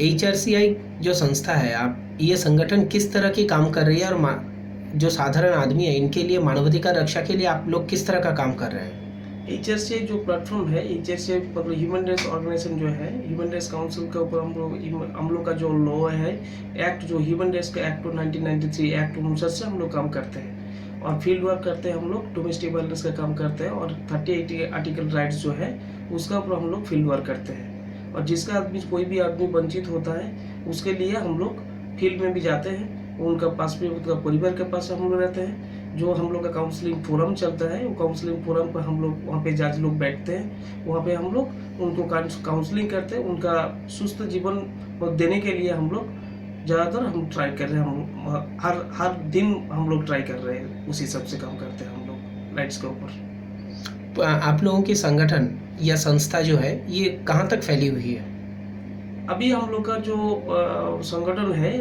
HRCI जो संस्था है, आप ये संगठन किस तरह की काम कर रही है, और जो साधारण आदमी है इनके लिए मानवाधिकार रक्षा के लिए आप लोग किस तरह का काम कर रहे हैं? HRCI जो प्लेटफॉर्म है, HRCI मतलब ह्यूमन राइट्स ऑर्गेनाइजेशन जो है, ह्यूमन राइट्स काउंसिल के ऊपर हम लोग का जो लॉ है, एक्ट जो ह्यूमन राइट्स का एक्ट 1993 एक्ट अनुसार से हम लोग काम करते हैं और फील्ड वर्क करते हैं। हम लोग डोमेस्टिक वायलेंस का काम करते हैं और 38 आर्टिकल राइट्स जो है उसका ऊपर हम लोग फील्ड वर्क करते हैं। और जिसका आदमी कोई भी आदमी वंचित होता है उसके लिए हम लोग फील्ड में भी जाते हैं, उनका पास भी उनका परिवार के पास हम लोग रहते हैं। जो हम लोग का काउंसलिंग फोरम चलता है, वो काउंसलिंग फोरम पर हम लोग वहाँ पे जज लोग बैठते हैं, वहाँ पे हम लोग उनको काउंसलिंग करते हैं। उनका सुस्त जीवन देने के लिए हम लोग ज़्यादातर हम ट्राई कर रहे हैं। हम हर दिन हम लोग ट्राई कर रहे हैं, उसी हिसाब से काम करते हैं हम लोग राइट्स के ऊपर। आप लोगों की संगठन या संस्था जो है ये कहाँ तक फैली हुई है? अभी हम लोग का जो संगठन है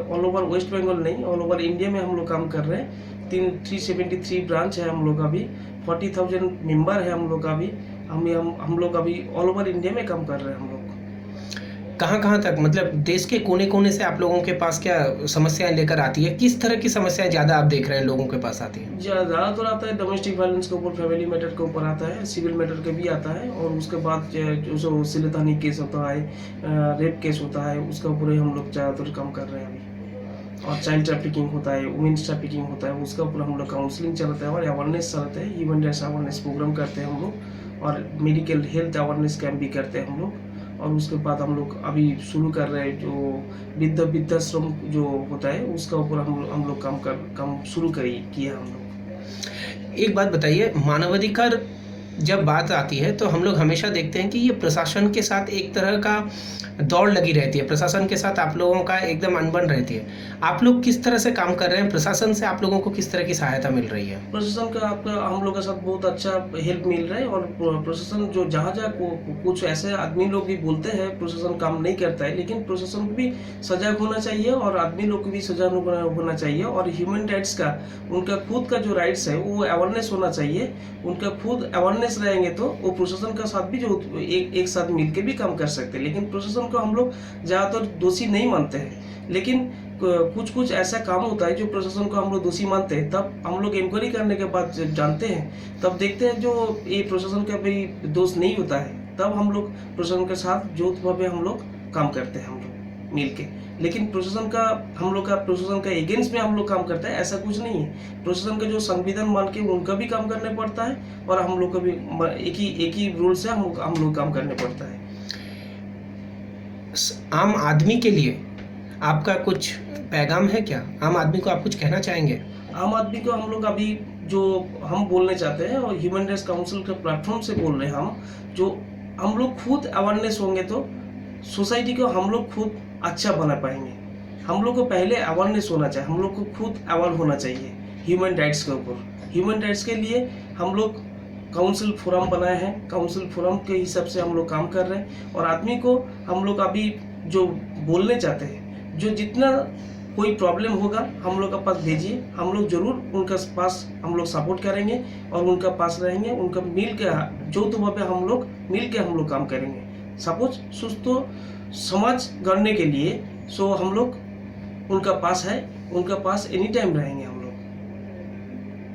ऑल ओवर वेस्ट बंगाल नहीं, ऑल ओवर इंडिया में हम लोग काम कर रहे हैं। 373 ब्रांच है हम लोग अभी, 40,000 मेंबर है हम लोग अभी। हम लोग अभी ऑल ओवर इंडिया में काम कर रहे हैं हम लोग। कहाँ कहाँ तक, मतलब देश के कोने कोने से आप लोगों के पास क्या समस्याएं लेकर आती है? किस तरह की समस्याएं ज़्यादा आप देख रहे हैं लोगों के पास आती है? ज़्यादातर आता है डोमेस्टिक वायलेंस के ऊपर, फैमिली मैटर के ऊपर आता है, सिविल मैटर के भी आता है, और उसके बाद जो सिलेतानी केस होता है, रेप केस होता है, उसके ऊपर ही हम लोग ज़्यादातर काम कर रहे हैं अभी। और चाइल्ड ट्रैफिकिंग होता है, वुमेन्स ट्रैफिकिंग होता है, उसका ऊपर हम लोग काउंसलिंग चलाते हैं और अवेयरनेस चलाते हैं। ह्यूमन राइट्स अवेयरनेस प्रोग्राम करते हैं हम लोग, और मेडिकल हेल्थ अवेयरनेस कैंप भी करते हैं हम लोग। और उसके बाद हम लोग अभी शुरू कर रहे हैं जो वृद्धाश्रम जो होता है उसका ऊपर हम लोग काम शुरू किए हम लोग। एक बात बताइए, मानवाधिकार जब बात आती है तो हम लोग हमेशा देखते हैं कि ये प्रशासन के साथ एक तरह का दौड़ लगी रहती है, प्रशासन के साथ आप लोगों का एकदम अनबन रहती है। आप लोग किस तरह से काम कर रहे हैं? प्रशासन से आप लोगों को किस तरह की सहायता मिल रही है? प्रशासन का आपका हम लोग के साथ बहुत अच्छा हेल्प मिल रहा है। और प्रशासन जो जहाँ कुछ ऐसे आदमी लोग भी बोलते हैं प्रशासन काम नहीं करता है, लेकिन प्रशासन को भी सजग होना चाहिए और आदमी लोग को भी सजग होना चाहिए। और ह्यूमन राइट्स का उनका खुद का जो राइट्स है वो अवेयरनेस होना चाहिए। उनका खुद अवेयरनेस रहेंगे तो वो प्रशासन का साथ भी जो एक साथ मिलकर भी काम कर सकते हैं। लेकिन प्रशासन को हम लोग ज़्यादातर दोषी नहीं मानते हैं, लेकिन कुछ ऐसा काम होता है जो प्रशासन को हम लोग दोषी मानते हैं। तब हम लोग इंक्वायरी करने के बाद जब जानते हैं तब देखते हैं जो ये प्रशासन का भी दोष नहीं होता है, तब हम लोग प्रशासन के साथ जोतभावे हम लोग काम करते हैं हम लोग मिल के। लेकिन प्रशासन का प्रशासन का एगेंस्ट में हम लोग काम करते हैं ऐसा कुछ नहीं है। प्रशासन का जो संविधान मान के उनका भी काम करने पड़ता है और हम लोग का भी एक ही रूल से हम लोग काम करने पड़ता है। आम आदमी के लिए आपका कुछ पैगाम है क्या? आम आदमी को आप कुछ कहना चाहेंगे? आम आदमी को हम लोग अभी जो हम बोलने चाहते हैं और ह्यूमन राइट्स काउंसिल के प्लेटफॉर्म से बोल रहे हैं हम लोग खुद अवेयरनेस होंगे तो सोसाइटी को हम लोग खुद अच्छा बना पाएंगे। हम लोग को पहले अवेयरनेस होना चाहिए, हम लोग को खुद अवेयर होना चाहिए ह्यूमन राइट्स के ऊपर। ह्यूमन राइट्स के लिए हम लोग काउंसिल फोरम बनाए हैं, काउंसिल फोरम के हिसाब से हम लोग काम कर रहे हैं। और आदमी को हम लोग अभी जो बोलने चाहते हैं, जो जितना कोई प्रॉब्लम होगा हम लोग के पास भेजिए, हम लोग जरूर उनके पास हम लोग सपोर्ट करेंगे और उनका पास रहेंगे। उनका मिल के जो तो हम लोग मिल के हम लोग काम करेंगे। सपोज सुस्त समाज गढ़ने के लिए सो हम लोग उनका पास है, उनका पास एनी टाइम रहेंगे।